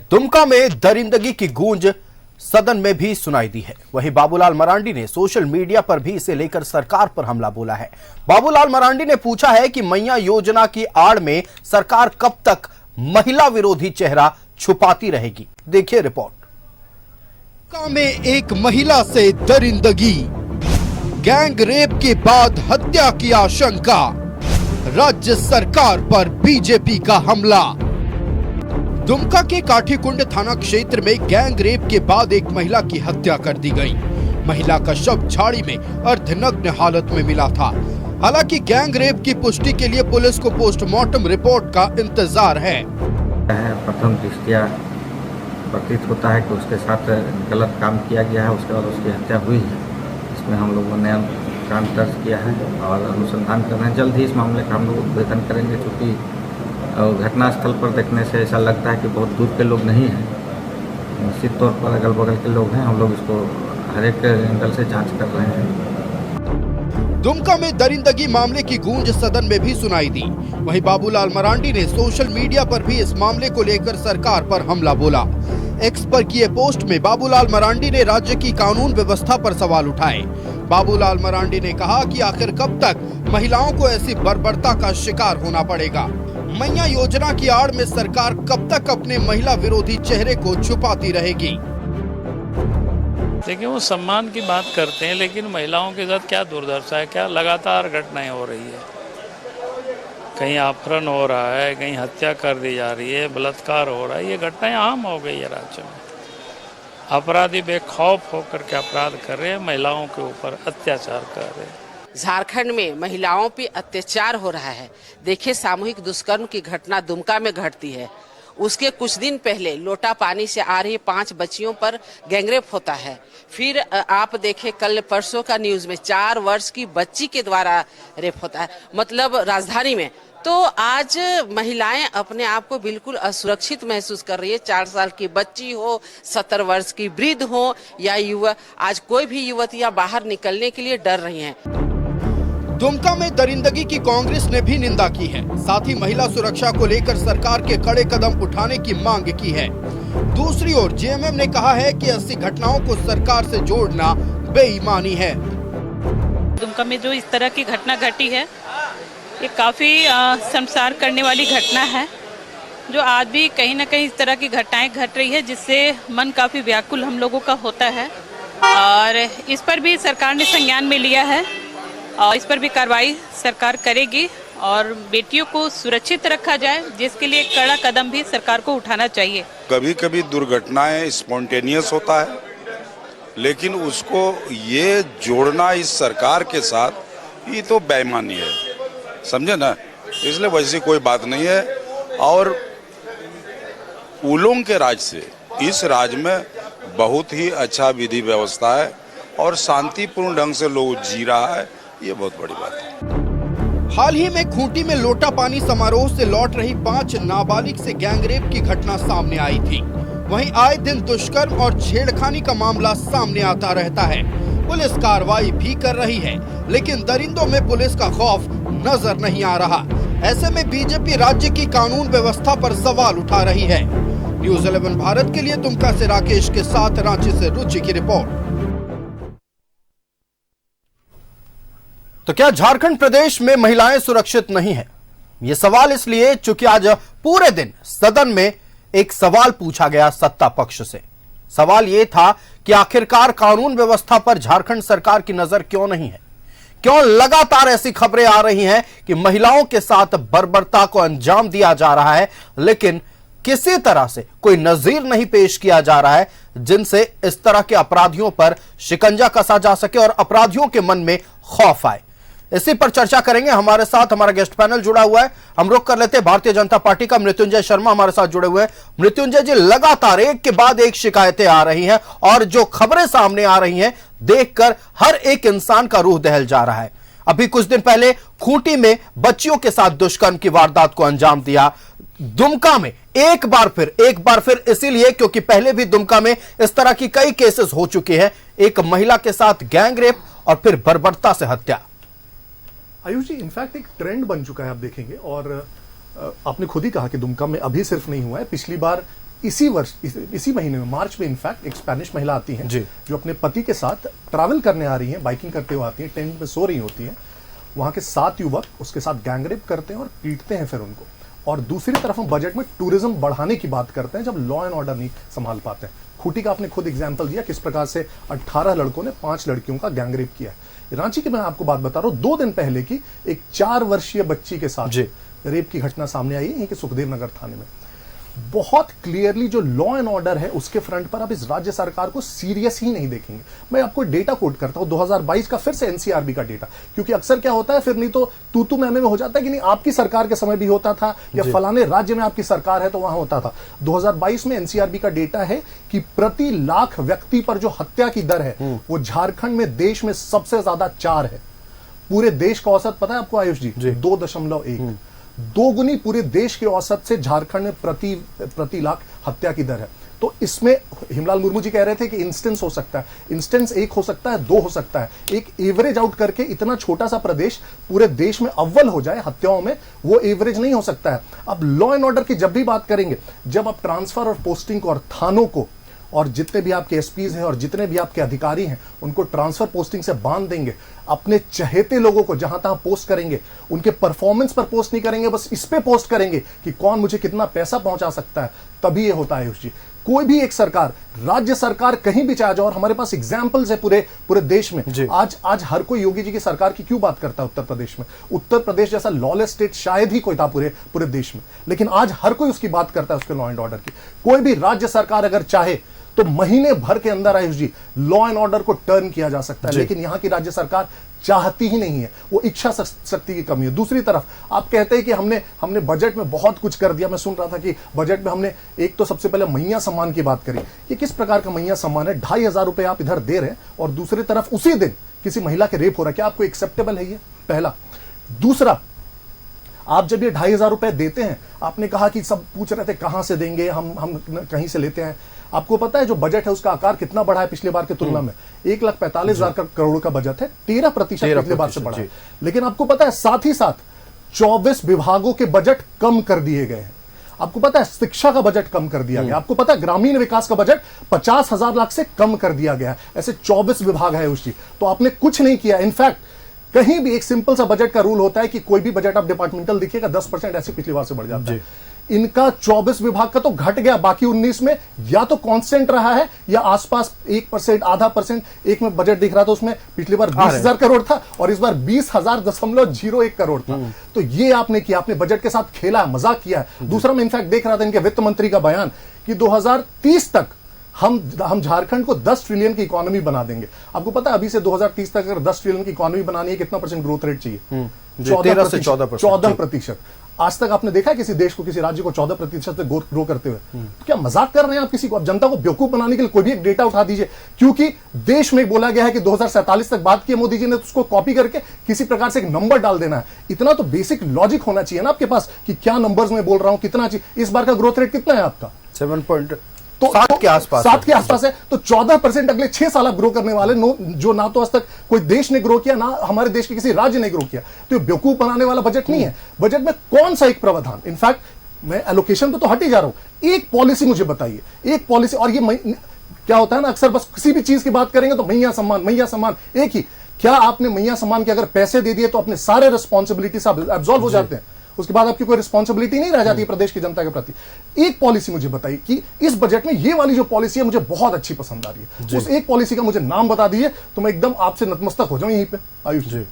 दुमका में दरिंदगी की गूंज सदन में भी सुनाई दी है। वहीं बाबूलाल मरांडी ने सोशल मीडिया पर भी इसे लेकर सरकार पर हमला बोला है। बाबूलाल मरांडी ने पूछा है कि मैया योजना की आड़ में सरकार कब तक महिला विरोधी चेहरा छुपाती रहेगी। देखिए रिपोर्ट। दुमका में एक महिला से दरिंदगी, गैंग रेप के बाद हत्या की आशंका, राज्य सरकार पर बीजेपी का हमला। दुमका के काठीकुंड थाना क्षेत्र में गैंग रेप के बाद एक महिला की हत्या कर दी गई। महिला का शव झाड़ी में अर्धनग्न हालत में मिला था। हालांकि गैंग रेप की पुष्टि के लिए पुलिस को पोस्टमार्टम रिपोर्ट का इंतजार है। प्रथम दृष्टया प्रतीत होता है कि उसके साथ गलत काम किया गया है, उसके बाद उसकी हत्या हुई है। इसमें हम लोगों ने कांड दर्ज किया है और अनुसंधान कर रहे हैं। जल्द ही इस मामले का हम लोग उद्भेदन करेंगे, क्योंकि घटनास्थल पर देखने से ऐसा लगता है कि बहुत दूर के लोग नहीं हैं, निश्चित तौर पर अगल बगल के लोग हैं। हम लोग इसको हर एक एंगल से जांच कर रहे हैं। दुमका में दरिंदगी मामले की गूंज सदन में भी सुनाई दी। वहीं बाबूलाल मरांडी ने सोशल मीडिया पर भी इस मामले को लेकर सरकार पर हमला बोला। एक्स पर किए पोस्ट में बाबूलाल मरांडी ने राज्य की कानून व्यवस्था पर सवाल उठाए। बाबूलाल मरांडी ने कहा कि आखिर कब तक महिलाओं को ऐसी बर्बरता का शिकार होना पड़ेगा। मैया योजना की आड़ में सरकार कब तक अपने महिला विरोधी चेहरे को छुपाती रहेगी। देखिए, वो सम्मान की बात करते हैं, लेकिन महिलाओं के साथ क्या दुर्दशा है, क्या लगातार घटनाएं हो रही है। कहीं अपहरण हो रहा है, कहीं हत्या कर दी जा रही है, बलात्कार हो रहा है। ये घटनाएं आम हो गई है राज्य में। अपराधी बेखौफ होकर के अपराध कर रहे हैं, महिलाओं के ऊपर अत्याचार कर रहे हैं। झारखंड में महिलाओं पे अत्याचार हो रहा है। देखिए, सामूहिक दुष्कर्म की घटना दुमका में घटती है। उसके कुछ दिन पहले लोटा पानी से आ रही 5 बच्चियों पर गैंगरेप होता है। फिर आप देखें कल परसों का न्यूज में 4 वर्ष की बच्ची के द्वारा रेप होता है, मतलब राजधानी में। तो आज महिलाएं अपने आप को बिल्कुल असुरक्षित महसूस कर रही है। 4 साल की बच्ची हो, 70 वर्ष की वृद्ध हो या युवा, आज कोई भी युवतियां बाहर निकलने के लिए डर रही हैं। दुमका में दरिंदगी की कांग्रेस ने भी निंदा की है। साथ ही महिला सुरक्षा को लेकर सरकार के कड़े कदम उठाने की मांग की है। दूसरी ओर जेएमएम ने कहा है कि ऐसी घटनाओं को सरकार से जोड़ना बेईमानी है। दुमका में जो इस तरह की घटना घटी है, ये काफी शर्मसार करने वाली घटना है, जो आज भी कहीं न कहीं इस तरह की घटनाएं घट रही है, जिससे मन काफी व्याकुल हम लोगों का होता है। और इस पर भी सरकार ने संज्ञान में लिया है और इस पर भी कार्रवाई सरकार करेगी और बेटियों को सुरक्षित रखा जाए, जिसके लिए कड़ा कदम भी सरकार को उठाना चाहिए। कभी कभी दुर्घटनाएं स्पॉन्टेनियस होता है, लेकिन उसको ये जोड़ना इस सरकार के साथ, ये तो बेईमानी है, समझे ना। इसलिए वैसी कोई बात नहीं है। और उलोंग के राज से इस राज्य में बहुत ही अच्छा विधि व्यवस्था है और शांतिपूर्ण ढंग से लोग जी रहा है, ये बहुत बड़ी बात है। हाल ही में खूंटी में लोटा पानी समारोह से लौट रही 5 नाबालिग से गैंगरेप की घटना सामने आई थी। वहीं आए दिन दुष्कर्म और छेड़खानी का मामला सामने आता रहता है। पुलिस कार्रवाई भी कर रही है, लेकिन दरिंदों में पुलिस का खौफ नजर नहीं आ रहा। ऐसे में बीजेपी राज्य की कानून व्यवस्था पर सवाल उठा रही है। न्यूज़ 11 भारत के लिए दुमका से राकेश के साथ रांची से रुचि की रिपोर्ट। तो क्या झारखंड प्रदेश में महिलाएं सुरक्षित नहीं है? यह सवाल इसलिए चूंकि आज पूरे दिन सदन में एक सवाल पूछा गया सत्ता पक्ष से। सवाल यह था कि आखिरकार कानून व्यवस्था पर झारखंड सरकार की नजर क्यों नहीं है? क्यों लगातार ऐसी खबरें आ रही हैं कि महिलाओं के साथ बर्बरता को अंजाम दिया जा रहा है, लेकिन किसी तरह से कोई नजीर नहीं पेश किया जा रहा है जिनसे इस तरह के अपराधियों पर शिकंजा कसा जा सके और अपराधियों के मन में खौफ आए। इसी पर चर्चा करेंगे। हमारे साथ हमारा गेस्ट पैनल जुड़ा हुआ है। हम रुख कर लेते हैं भारतीय जनता पार्टी का मृत्युंजय शर्मा हमारे साथ जुड़े हुए हैं। मृत्युंजय जी, लगातार एक के बाद एक शिकायतें आ रही हैं और जो खबरें सामने आ रही हैं देखकर हर एक इंसान का रूह दहल जा रहा है। अभी कुछ दिन पहले खूंटी में बच्चियों के साथ दुष्कर्म की वारदात को अंजाम दिया। दुमका में एक बार फिर इसीलिए क्योंकि पहले भी दुमका में इस तरह की कई केसेस हो चुके हैं, एक महिला के साथ गैंग रेप और फिर बर्बरता से हत्या। आयुष जी, इनफैक्ट एक ट्रेंड बन चुका है, आप देखेंगे। और आपने खुद ही कहा कि दुमका में अभी सिर्फ नहीं हुआ है, पिछली बार इसी महीने में मार्च में इनफैक्ट एक स्पेनिश महिला आती हैं जो अपने पति के साथ ट्रैवल करने आ रही हैं, बाइकिंग करते हुए आती हैं, टेंट में सो रही होती हैं। वहां के 7 युवक उसके साथ गैंगरेप करते हैं और पीटते हैं फिर उनको। और दूसरी तरफ हम बजट में टूरिज्म बढ़ाने की बात करते हैं जब लॉ एंड ऑर्डर नहीं संभाल पाते हैं। खूंटी का आपने खुद एग्जाम्पल दिया किस प्रकार से 18 लड़कों ने 5 लड़कियों का गैंगरेप किया है। रांची की मैं आपको बात बता रहा हूं, 2 दिन पहले की एक 4 वर्षीय बच्ची के साथ रेप की घटना सामने आई है कि सुखदेव नगर थाने में। बहुत क्लियरली जो लॉ एंड ऑर्डर है उसके फ्रंट पर आप इस राज्य सरकार को सीरियस ही नहीं देखेंगे। मैं आपको डेटा कोट करता हूं 2022 का, फिर से एनसीआरबी का डेटा, क्योंकि अक्सर क्या होता है फिर नहीं तो तू मैमे में हो जाता है कि नहीं आपकी सरकार के समय भी होता था या फलाने राज्य में आपकी सरकार है तो वहां होता था। 2022 में एनसीआरबी का डेटा है कि प्रति लाख व्यक्ति पर जो हत्या की दर है वो झारखंड में देश में सबसे ज्यादा 4 है। पूरे देश का औसत पता है आपको आयुष जी 2.1, 2 गुनी पूरे देश के औसत से झारखंड में प्रति लाख हत्या की दर है। तो इसमें हिमलाल मुर्मू जी कह रहे थे कि इंस्टेंस हो सकता है, इंस्टेंस 1 हो सकता है, 2 हो सकता है। एक एवरेज आउट करके इतना छोटा सा प्रदेश पूरे देश में अव्वल हो जाए हत्याओं में, वो एवरेज नहीं हो सकता है। अब लॉ एंड ऑर्डर की जब भी बात करेंगे, जब आप ट्रांसफर और पोस्टिंग को और थानों को और जितने भी आपके एसपीज हैं और जितने भी आपके अधिकारी हैं उनको ट्रांसफर पोस्टिंग से बांध देंगे, अपने चहेते लोगों को जहां तहां पोस्ट करेंगे, उनके परफॉर्मेंस पर पोस्ट नहीं करेंगे, बस इस पे पोस्ट करेंगे कि कौन मुझे कितना पैसा पहुंचा सकता है, तभी ये होता है आयुष जी। कोई भी एक सरकार, राज्य सरकार कहीं भी चाहे जाओ, और हमारे पास एग्जाम्पल्स है पूरे देश में। आज हर कोई योगी जी की सरकार की क्यों बात करता है उत्तर प्रदेश में? उत्तर प्रदेश जैसा लॉलेस स्टेट शायद ही कोई था पूरे देश में, लेकिन आज हर कोई उसकी बात करता है, उसके लॉ एंड ऑर्डर की। कोई भी राज्य सरकार अगर चाहे तो महीने भर के अंदर आयुष जी लॉ एंड ऑर्डर को टर्न किया जा सकता है, लेकिन यहां की राज्य सरकार चाहती ही नहीं है, वो इच्छा शक्ति की कमी है। दूसरी तरफ आप कहते हैं कि हमने बजट में बहुत कुछ कर दिया। मैं सुन रहा था कि बजट में हमने एक तो सबसे पहले मैया सम्मान की बात करी। ये किस प्रकार का मैया सम्मान है? 2,500 रुपए आप इधर दे रहे हैं और दूसरी तरफ उसी दिन किसी महिला के रेप हो रहा है। क्या आपको एक्सेप्टेबल है ये? पहला। दूसरा, आप जब ये 2,500 रुपए देते हैं, आपने कहा कि सब पूछ रहे थे कहां से देंगे, हम कहीं से लेते हैं। आपको पता है जो बजट है उसका आकार कितना बढ़ा है पिछले बार की तुलना में? 1,45,000 करोड़ का बजट है, 13% पिछले बार से बढ़ा है। लेकिन आपको पता है साथ ही साथ 24 विभागों के बजट कम कर दिए गए हैं। आपको पता है शिक्षा का बजट कम कर दिया गया। आपको पता है ग्रामीण विकास का बजट 50,000 लाख से कम कर दिया गया। ऐसे 24 विभाग है उसकी, तो आपने कुछ नहीं किया। इनफैक्ट कहीं भी एक सिंपल सा बजट का रूल होता है कि कोई भी बजट आप डिपार्टमेंटल देखिएगा 10% ऐसे पिछली बार से बढ़ जाता है। इनका 24 विभाग का तो घट गया, बाकी 19 में या तो कांस्टेंट रहा है या आसपास 1%, आधा परसेंट। एक में बजट दिख रहा था उसमें पिछली बार 20,000 करोड़ था और इस बार 20,000.01 करोड़ था। तो ये आपने किया, आपने बजट के साथ खेला, मजाक किया है। दूसरा, मैं इनफैक्ट देख रहा था इनके वित्त मंत्री का बयान कि 2030 तक हम झारखंड को 10 ट्रिलियन की इकोनॉमी बना देंगे। आपको पता है अभी से 2030 तक अगर 10 ट्रिलियन की इकोनॉमी बनानी है कितना परसेंट ग्रोथ रेट चाहिए? 14%। आज तक आपने देखा है किसी देश को, किसी राज्य को 14% से ग्रो करते हुए? तो क्या मजाक कर रहे हैं आप किसी को? आप जनता को बेवकूफ बनाने के लिए कोई भी एक डेटा उठा दीजिए, क्योंकि देश में बोला गया है कि 2047 तक बात की मोदी जी ने, तो उसको कॉपी करके किसी प्रकार से एक नंबर डाल देना है। इतना तो बेसिक लॉजिक होना चाहिए ना आपके पास कि क्या नंबर्स में बोल रहा हूं, कितना चाहिए। इस बार का ग्रोथ रेट कितना है आपका? 7 के आसपास। 7 के आसपास है, तो 14% अगले 6 साल आप ग्रो करने वाले, जो ना तो आज तक कोई देश ने ग्रो किया, ना हमारे देश के किसी राज्य ने ग्रो किया। तो ये बेवकूफ बनाने वाला बजट नहीं है। बजट में कौन सा एक प्रावधान, इनफैक्ट मैं एलोकेशन तो हट ही जा रहा हूं, एक पॉलिसी मुझे बताइए, एक पॉलिसी। और ये क्या होता है ना, अक्सर बस किसी भी चीज की बात करेंगे तो मैया सम्मान एक ही। क्या आपने मैया सम्मान के अगर पैसे दे दिए तो अपने सारे रिस्पॉन्सिबिलिटी से एब्जॉल्व हो जाते हैं? उसके बाद आपकी कोई रिस्पॉन्सिबिलिटी नहीं रह जाती है प्रदेश की जनता के प्रति। एक पॉलिसी मुझे बताइए कि इस बजट में ये वाली जो पॉलिसी है मुझे बहुत अच्छी पसंद आ रही है, उस एक पॉलिसी का मुझे नाम बता दीजिए तो मैं एकदम आपसे नतमस्तक हो जाऊं यहीं पे। आयुष जी,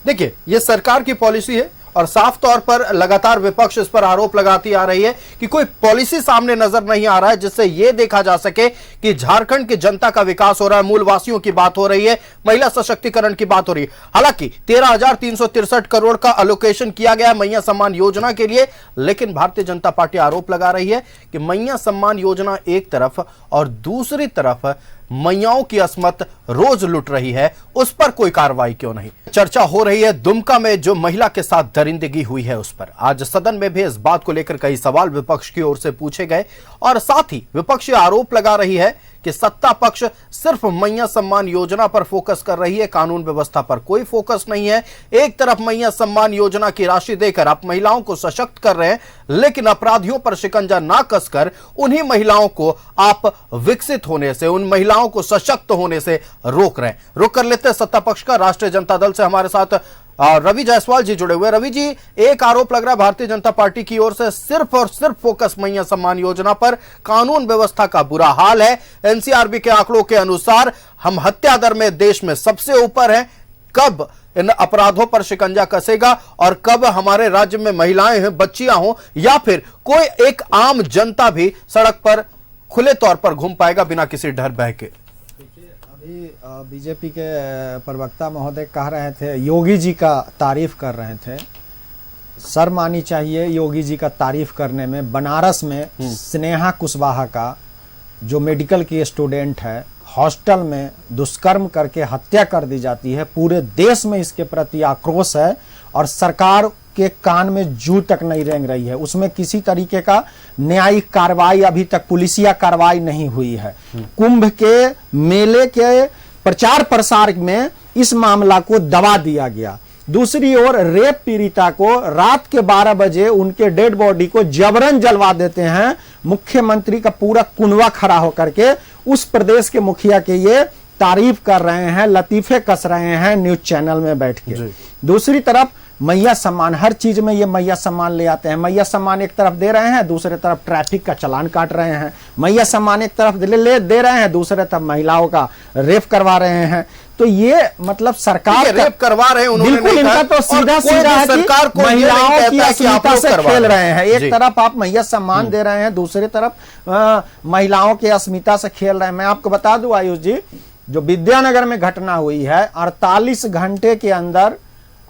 देखिए ये सरकार की पॉलिसी है और साफ तौर पर लगातार विपक्ष इस पर आरोप लगाती आ रही है कि कोई पॉलिसी सामने नजर नहीं आ रहा है जिससे यह देखा जा सके कि झारखंड की जनता का विकास हो रहा है, मूलवासियों की बात हो रही है, महिला सशक्तिकरण की बात हो रही है। हालांकि 13,363 करोड़ का एलोकेशन किया गया मैया सम्मान योजना के लिए, लेकिन भारतीय जनता पार्टी आरोप लगा रही है कि मैया सम्मान योजना एक तरफ और दूसरी तरफ मैयाओं की अस्मत रोज लुट रही है, उस पर कोई कार्रवाई क्यों नहीं। चर्चा हो रही है दुमका में जो महिला के साथ दरिंदगी हुई है उस पर। आज सदन में भी इस बात को लेकर कई सवाल विपक्ष की ओर से पूछे गए और साथ ही विपक्ष आरोप लगा रही है कि सत्ता पक्ष सिर्फ मैया सम्मान योजना पर फोकस कर रही है, कानून व्यवस्था पर कोई फोकस नहीं है। एक तरफ मैया सम्मान योजना की राशि देकर आप महिलाओं को सशक्त कर रहे हैं, लेकिन अपराधियों पर शिकंजा ना कसकर उन्हीं महिलाओं को आप विकसित होने से, उन महिलाओं को सशक्त होने से रोक रहे हैं। रुक कर लेते हैं सत्ता पक्ष का। राष्ट्रीय जनता दल से हमारे साथ रवि जायसवाल जी जुड़े हुए। रवि जी, एक आरोप लग रहा है भारतीय जनता पार्टी की ओर से सिर्फ और सिर्फ फोकस मैया सम्मान योजना पर। कानून व्यवस्था का बुरा हाल है। एनसीआरबी के आंकड़ों के अनुसार हम हत्या दर में देश में सबसे ऊपर हैं। कब इन अपराधों पर शिकंजा कसेगा और कब हमारे राज्य में महिलाएं हैं, बच्चियां हों या फिर कोई एक आम जनता भी सड़क पर खुले तौर पर घूम पाएगा बिना किसी डर भय के? बीजेपी के प्रवक्ता महोदय कह रहे थे, योगी जी का तारीफ कर रहे थे। शर्म मानी चाहिए योगी जी का तारीफ करने में। बनारस में स्नेहा कुशवाहा का, जो मेडिकल की स्टूडेंट है, हॉस्टल में दुष्कर्म करके हत्या कर दी जाती है। पूरे देश में इसके प्रति आक्रोश है और सरकार के कान में जू तक नहीं रेंग रही है। उसमें किसी तरीके का न्यायिक कार्रवाई, अभी तक पुलिसिया कार्रवाई नहीं हुई है। कुंभ के मेले के प्रचार प्रसार में इस मामला को दबा दिया गया। दूसरी ओर रेप पीड़िता को रात के 12 बजे उनके डेड बॉडी को जबरन जलवा देते हैं। मुख्यमंत्री का पूरा कुनवा खड़ा होकर के उस प्रदेश के मुखिया के ये तारीफ कर रहे हैं, लतीफे कस रहे हैं न्यूज चैनल में बैठ के। दूसरी तरफ मैया सम्मान, हर चीज में ये मैया सम्मान ले आते हैं। मैया सम्मान एक तरफ दे रहे हैं, दूसरे तरफ ट्रैफिक का चालान काट रहे हैं। मैया सम्मान एक तरफ दे रहे हैं, दूसरे तरफ महिलाओं का रेप करवा रहे हैं। तो ये मतलब सरकार रेप करवा रहे हैं, बिल्कुल इनका तो सीधा सीधा है कि महिलाओं की अस्मिता से खेल रहे हैं। एक तरफ आप मैया सम्मान दे रहे हैं, दूसरी तरफ महिलाओं की अस्मिता से खेल रहे हैं। मैं आपको बता दूं आयुष जी, जो विद्यानगर में घटना हुई है, 48 घंटे के अंदर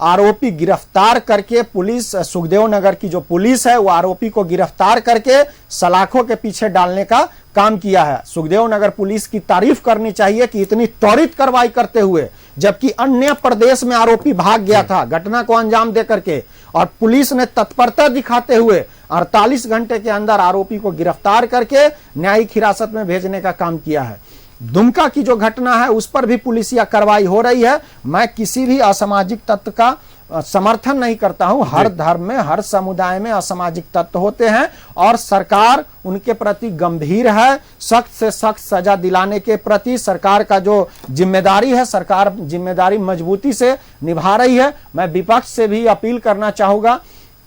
आरोपी गिरफ्तार करके पुलिस, सुखदेव नगर की जो पुलिस है वो आरोपी को गिरफ्तार करके सलाखों के पीछे डालने का काम किया है। सुखदेव नगर पुलिस की तारीफ करनी चाहिए कि इतनी त्वरित कार्रवाई करते हुए, जबकि अन्य प्रदेश में आरोपी भाग गया था घटना को अंजाम दे करके, और पुलिस ने तत्परता दिखाते हुए 48 घंटे के अंदर आरोपी को गिरफ्तार करके न्यायिक हिरासत में भेजने का काम किया है। दुमका की जो घटना है उस पर भी पुलिसिया कार्रवाई हो रही है। मैं किसी भी असामाजिक तत्व का समर्थन नहीं करता हूं। हर धर्म में, हर समुदाय में असामाजिक तत्व होते हैं और सरकार उनके प्रति गंभीर है। सख्त से सख्त सजा दिलाने के प्रति सरकार का जो जिम्मेदारी है, सरकार जिम्मेदारी मजबूती से निभा रही है। मैं विपक्ष से भी अपील करना चाहूंगा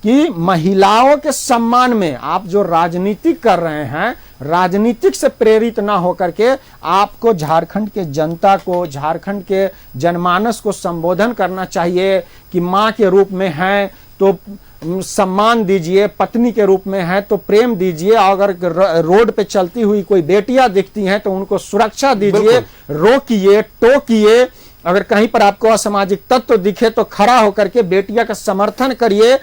कि महिलाओं के सम्मान में आप जो राजनीति कर रहे हैं, राजनीतिक से प्रेरित ना होकर के आपको झारखंड के जनता को, झारखंड के जनमानस को संबोधन करना चाहिए कि मां के रूप में हैं तो सम्मान दीजिए, पत्नी के रूप में है तो प्रेम दीजिए। अगर रोड पे चलती हुई कोई बेटियां दिखती हैं तो उनको सुरक्षा दीजिए, रोकिए, टोकिए। अगर कहीं पर आपको असामाजिक तत्व दिखे तो खड़ा होकर के बेटिया का समर्थन करिए।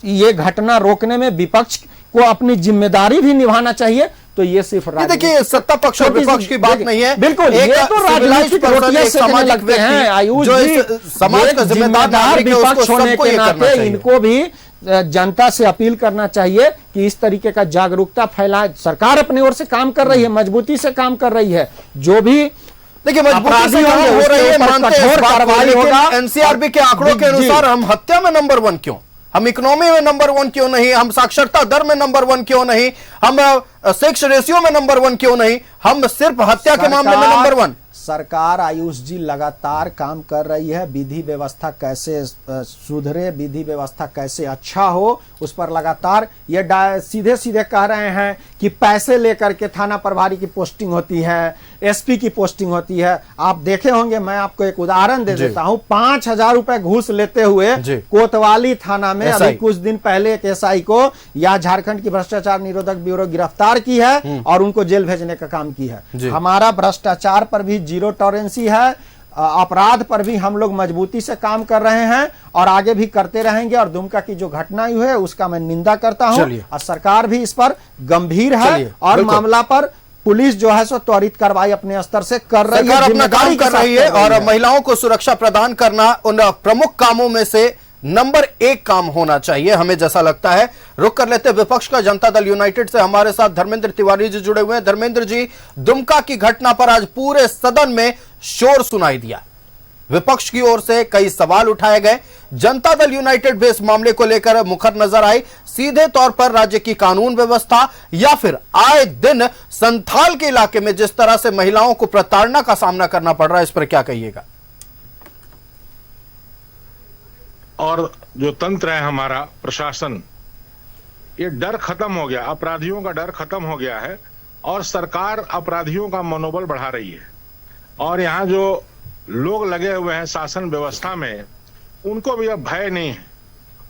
ये घटना रोकने में विपक्ष को अपनी जिम्मेदारी भी निभाना चाहिए। तो ये सिर्फ देखिए, सत्ता पक्ष और विपक्ष की बात नहीं है। बिल्कुल, ये तो राजनीतिक रोटियां सेकने लगते हैं आयुष जी। समाज का जिम्मेदार विपक्ष होने के नाते इनको भी जनता से अपील करना चाहिए कि इस तरीके का जागरूकता फैलाए। सरकार अपनी ओर से काम कर रही है, मजबूती से काम कर रही है। जो भी देखिए मजबूती से काम हो रही है, मानते हैं, कार्रवाई होगा। एनसीआरबी के आंकड़ों के अनुसार हम हत्या में नंबर 1 क्यों, हम इकोनॉमी में नंबर 1 क्यों नहीं, हम साक्षरता दर में नंबर 1 क्यों नहीं, हम सेक्स रेशियो में नंबर 1 क्यों नहीं, हम सिर्फ हत्या के मामले में नंबर 1? सरकार आयुष जी लगातार काम कर रही है। विधि व्यवस्था कैसे सुधरे, विधि व्यवस्था कैसे अच्छा हो, उस पर लगातार ये सीधे सीधे कह रहे हैं कि पैसे लेकर के थाना प्रभारी की पोस्टिंग होती है, एसपी की पोस्टिंग होती है। आप देखे होंगे, मैं आपको एक उदाहरण दे देता हूं। 5,000 रुपए घूस लेते हुए कोतवाली थाना में अभी कुछ दिन पहले एक एसआई को या झारखंड की भ्रष्टाचार निरोधक ब्यूरो गिरफ्तार की है और उनको जेल भेजने का काम की है। हमारा भ्रष्टाचार पर भी जीरो टॉलरेंसी है, अपराध पर भी हम लोग मजबूती से काम कर रहे हैं और आगे भी करते रहेंगे। और दुमका की जो घटना हुई है उसका मैं निंदा करता हूं और सरकार भी इस पर गंभीर है और मामला पर पुलिस जो है सो त्वरित कार्रवाई अपने स्तर से कर रही है, अपना काम कर रही है। और महिलाओं को सुरक्षा प्रदान करना उन प्रमुख कामों में से नंबर 1 काम होना चाहिए, हमें जैसा लगता है। रुक कर लेते विपक्ष का जनता दल यूनाइटेड से हमारे साथ धर्मेंद्र तिवारी जी जुड़े हुए हैं। धर्मेंद्र जी, दुमका की घटना पर आज पूरे सदन में शोर सुनाई दिया, विपक्ष की ओर से कई सवाल उठाए गए। जनता दल यूनाइटेड भी इस मामले को लेकर मुखर नजर आई। सीधे तौर पर राज्य की कानून व्यवस्था या फिर आए दिन संथाल के इलाके में जिस तरह से महिलाओं को प्रताड़ना का सामना करना पड़ रहा है, इस पर क्या कहिएगा? और जो तंत्र है हमारा प्रशासन, ये डर खत्म हो गया, अपराधियों का डर खत्म हो गया है और सरकार अपराधियों का मनोबल बढ़ा रही है। और यहाँ जो लोग लगे हुए हैं शासन व्यवस्था में, उनको भी अब भय नहीं है,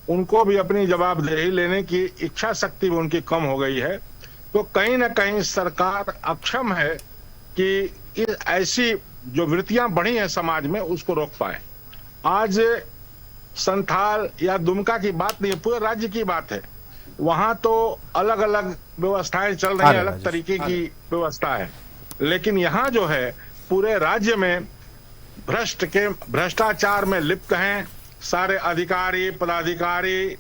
उनको भी अपनी जवाबदेही लेने की इच्छा शक्ति भी उनकी कम हो गई है। तो कहीं ना कहीं सरकार अक्षम है कि ऐसी जो वृत्तियां बढ़ी हैं समाज में उसको रोक पाए। आज संथाल या दुमका की बात नहीं है, पूरे राज्य की बात है। वहां तो अलग अलग व्यवस्थाएं चल रही हैं, अलग तरीके की व्यवस्था है, लेकिन यहाँ जो है पूरे राज्य में भ्रष्टाचार में लिप्त हैं सारे अधिकारी, पदाधिकारी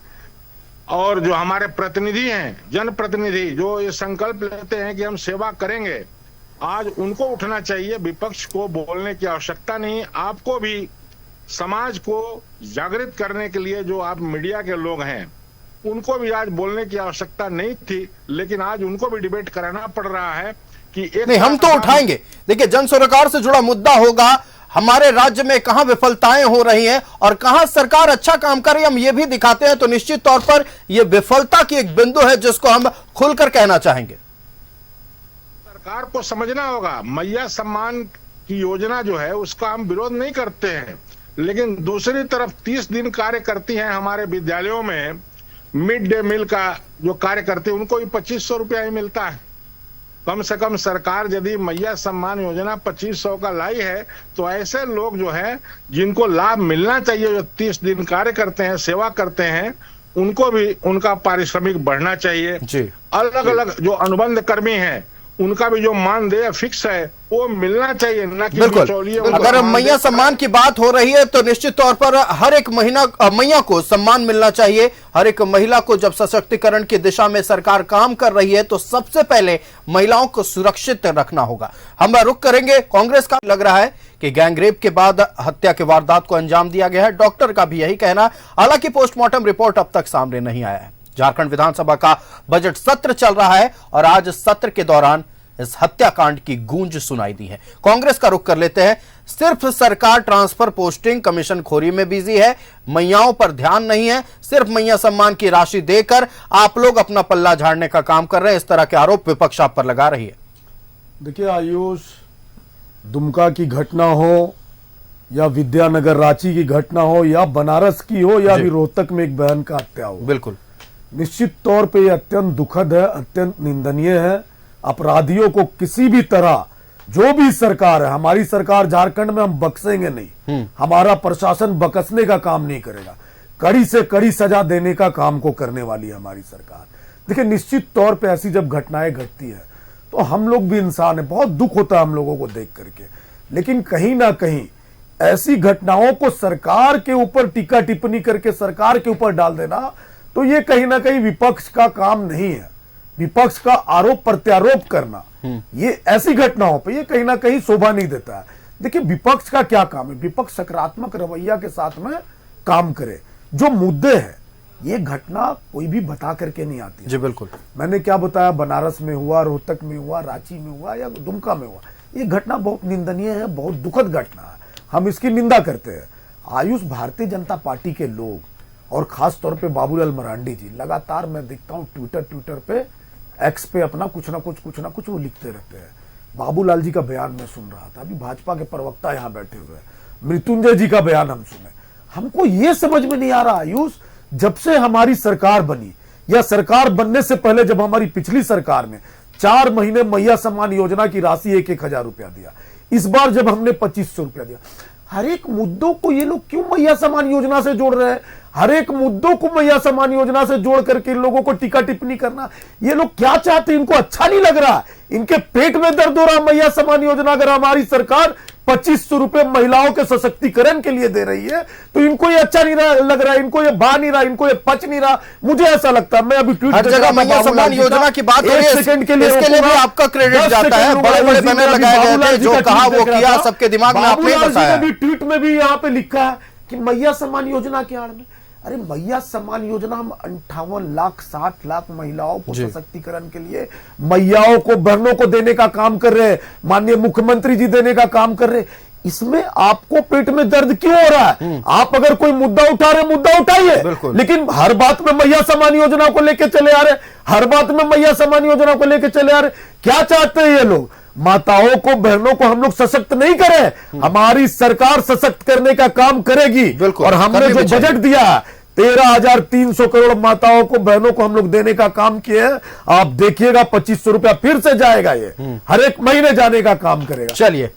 और जो हमारे प्रतिनिधि हैं, जनप्रतिनिधि, जो ये संकल्प लेते हैं कि हम सेवा करेंगे, आज उनको उठना चाहिए। विपक्ष को बोलने की आवश्यकता नहीं। आपको भी समाज को जागृत करने के लिए जो आप मीडिया के लोग हैं, उनको भी आज बोलने की आवश्यकता नहीं थी, लेकिन आज उनको भी डिबेट कराना पड़ रहा है कि एक नहीं, हम तो उठाएंगे। देखिए, जन सरोकार से जुड़ा मुद्दा होगा, हमारे राज्य में कहां विफलताएं हो रही हैं और कहां सरकार अच्छा काम कर रही है, हम ये भी दिखाते हैं। तो निश्चित तौर पर यह विफलता की एक बिंदु है जिसको हम खुलकर कहना चाहेंगे। सरकार को समझना होगा, मैया सम्मान की योजना जो है उसका हम विरोध नहीं करते हैं, लेकिन दूसरी तरफ 30 दिन कार्य करती हैं हमारे विद्यालयों में, मिड डे मील का जो कार्य करते हैं उनको भी 2500 रुपया ही मिलता है। कम से कम सरकार यदि मैया सम्मान योजना 2500 का लाई है, तो ऐसे लोग जो है जिनको लाभ मिलना चाहिए, जो 30 दिन कार्य करते हैं, सेवा करते हैं, उनको भी उनका पारिश्रमिक बढ़ना चाहिए। अलग अलग जो अनुबंध कर्मी हैं, उनका भी जो मानदेय फिक्स है वो मिलना चाहिए, ना कि बिल्कुल। अगर मैया सम्मान की बात हो रही है तो निश्चित तौर पर हर एक मैया को सम्मान मिलना चाहिए। हर एक महिला को जब सशक्तिकरण की दिशा में सरकार काम कर रही है तो सबसे पहले महिलाओं को सुरक्षित रखना होगा। हम रुख करेंगे। कांग्रेस का लग रहा है कि गैंगरेप के बाद हत्या के वारदात को अंजाम दिया गया है, डॉक्टर का भी यही कहना। हालांकि पोस्टमार्टम रिपोर्ट अब तक सामने नहीं आया है। झारखंड विधानसभा का बजट सत्र चल रहा है और आज सत्र के दौरान इस हत्याकांड की गूंज सुनाई दी है। कांग्रेस का रुख कर लेते हैं। सिर्फ सरकार ट्रांसफर पोस्टिंग कमीशन खोरी में बिजी है, मैयाओं पर ध्यान नहीं है। सिर्फ मैया सम्मान की राशि देकर आप लोग अपना पल्ला झाड़ने का काम कर रहे हैं, इस तरह के आरोप विपक्ष आप पर लगा रही है। देखिए आयुष, दुमका की घटना हो या विद्यानगर रांची की घटना हो या बनारस की हो या भी रोहतक में एक बहन का हत्या हो, बिल्कुल निश्चित तौर पे यह अत्यंत दुखद है, अत्यंत निंदनीय है। अपराधियों को किसी भी तरह, जो भी सरकार है, हमारी सरकार झारखंड में हम बख्शेंगे नहीं, हमारा प्रशासन बकसने का काम नहीं करेगा, कड़ी से कड़ी सजा देने का काम को करने वाली है हमारी सरकार। देखिए, निश्चित तौर पे ऐसी जब घटनाएं घटती है तो हम लोग भी इंसान है, बहुत दुख होता है हम लोगों को देख करके, लेकिन कहीं ना कहीं ऐसी घटनाओं को सरकार के ऊपर टीका टिप्पणी करके सरकार के ऊपर डाल देना, तो ये कहीं ना कहीं विपक्ष का काम नहीं है। विपक्ष का आरोप प्रत्यारोप करना, ये ऐसी घटनाओं पे ये कहीं ना कहीं शोभा नहीं देता है। देखिए, विपक्ष का क्या काम है? विपक्ष सकारात्मक रवैया के साथ में काम करे। जो मुद्दे हैं, ये घटना कोई भी बता करके नहीं आती। जी बिल्कुल, मैंने क्या बताया, बनारस में हुआ, रोहतक में हुआ, रांची में हुआ या दुमका में हुआ, ये घटना बहुत निंदनीय है, बहुत दुखद घटना है, हम इसकी निंदा करते हैं। आयुष, भारतीय जनता पार्टी के लोग और खास तौर पे बाबूलाल मरांडी जी, लगातार मैं देखता हूँ ट्विटर पे, एक्स पे अपना कुछ ना कुछ वो लिखते रहते हैं। बाबूलाल जी का बयान मैं सुन रहा था, अभी भाजपा के प्रवक्ता यहाँ बैठे हुए हैं, मृत्युंजय जी का बयान हम सुने। हमको ये समझ में नहीं आ रहा आयुष, जब से हमारी सरकार बनी या सरकार बनने से पहले जब हमारी पिछली सरकार ने 4 महीने मैया सम्मान योजना की राशि 1,000 रुपया दिया, इस बार जब हमने 2500 रुपया दिया, हर एक मुद्दों को ये लोग क्यों मैया सम्मान योजना से जोड़ रहे हैं? हर एक मुद्दों को मैया सम्मान योजना से जोड़ करके इन लोगों को टीका टिप्पणी करना, ये लोग क्या चाहते हैं? इनको अच्छा नहीं लग रहा, इनके पेट में दर्द हो रहा। मैया सम्मान योजना अगर हमारी सरकार 2500 रुपए महिलाओं के सशक्तिकरण के लिए दे रही है, तो इनको ये अच्छा नहीं लग रहा, इनको ये भा नहीं रहा, इनको ये पच नहीं रहा। मुझे ऐसा लगता है, मैं अभी ट्वीट हर जगह मैया सम्मान योजना की बात हो रही है, इसके लिए भी आपका क्रेडिट जाता है। बड़े बड़े बैनर लगाए गए थे, जो कहा वो किया, सबके दिमाग में आपने बताया। ट्वीट में भी यहाँ पे लिखा है कि मैया सम्मान योजना के आड़ में, अरे मैया सम्मान योजना हम 58 लाख 60 लाख महिलाओं को सशक्तिकरण के लिए, मैयाओं को, बहनों को देने का काम कर रहे हैं, माननीय मुख्यमंत्री जी देने का काम कर रहे हैं। इसमें आपको पेट में दर्द क्यों हो रहा है? आप अगर कोई मुद्दा उठा रहे, मुद्दा उठाइए, लेकिन हर बात में मैया सम्मान योजना को लेके चले आ रहे, हर बात में मैया सम्मान योजना को लेके चले आ रहे। क्या चाहते हैं ये लोग? माताओं को, बहनों को हम लोग सशक्त नहीं करें, हमारी सरकार सशक्त करने का काम करेगी। और हमने जो बजट दिया है 13,300 करोड़ माताओं को, बहनों को हम लोग देने का काम किए हैं। आप देखिएगा 2500 रुपया फिर से जाएगा, ये हर एक महीने जाने का काम करेगा। चलिए,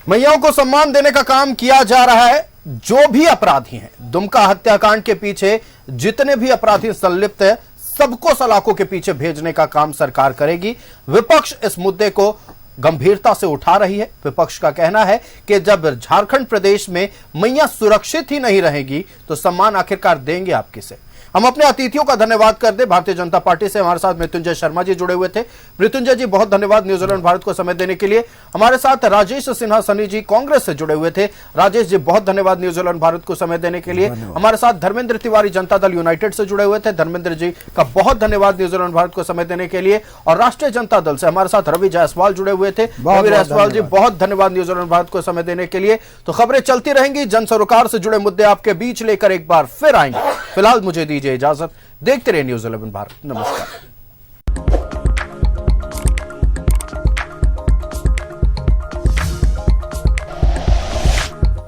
मैयाओं को सम्मान देने का काम किया जा रहा है। जो भी अपराधी हैं, दुमका हत्याकांड के पीछे जितने भी अपराधी संलिप्त है, सबको सलाखों के पीछे भेजने का काम सरकार करेगी। विपक्ष इस मुद्दे को गंभीरता से उठा रही है। विपक्ष का कहना है कि जब झारखंड प्रदेश में मैया सुरक्षित ही नहीं रहेगी तो सम्मान आखिरकार देंगे आप किसे? हम अपने अतिथियों का धन्यवाद कर दे। भारतीय जनता पार्टी से हमारे साथ मृत्युंजय शर्मा जी जुड़े हुए थे। मृत्युंजय जी, बहुत धन्यवाद न्यूजीलैंड भारत को समय देने के लिए। हमारे साथ राजेश सिन्हा सनी जी कांग्रेस से जुड़े हुए थे। राजेश जी, बहुत धन्यवाद न्यूजीलैंड भारत को समय देने के लिए। हमारे साथ धर्मेंद्र तिवारी जनता दल यूनाइटेड से जुड़े हुए थे। धर्मेंद्र जी का बहुत धन्यवाद न्यूजीलैंड भारत को समय देने के लिए। और राष्ट्रीय जनता दल से हमारे साथ रवि जायसवाल जुड़े हुए थे। रवि जायसवाल जी, बहुत धन्यवाद न्यूजीलैंड भारत को समय देने के लिए। तो खबरें चलती रहेंगी, जन सरोकार से जुड़े मुद्दे आपके बीच लेकर एक बार फिर आएंगे। फिलहाल मुझे दीजिए इजाजत। देखते रहिए न्यूज़ 11 भारत। नमस्कार।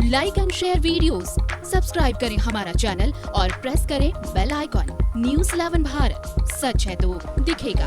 Like and share videos, subscribe करें हमारा चैनल और प्रेस करें बेल आइकॉन। न्यूज़ 11 भारत, सच है तो दिखेगा।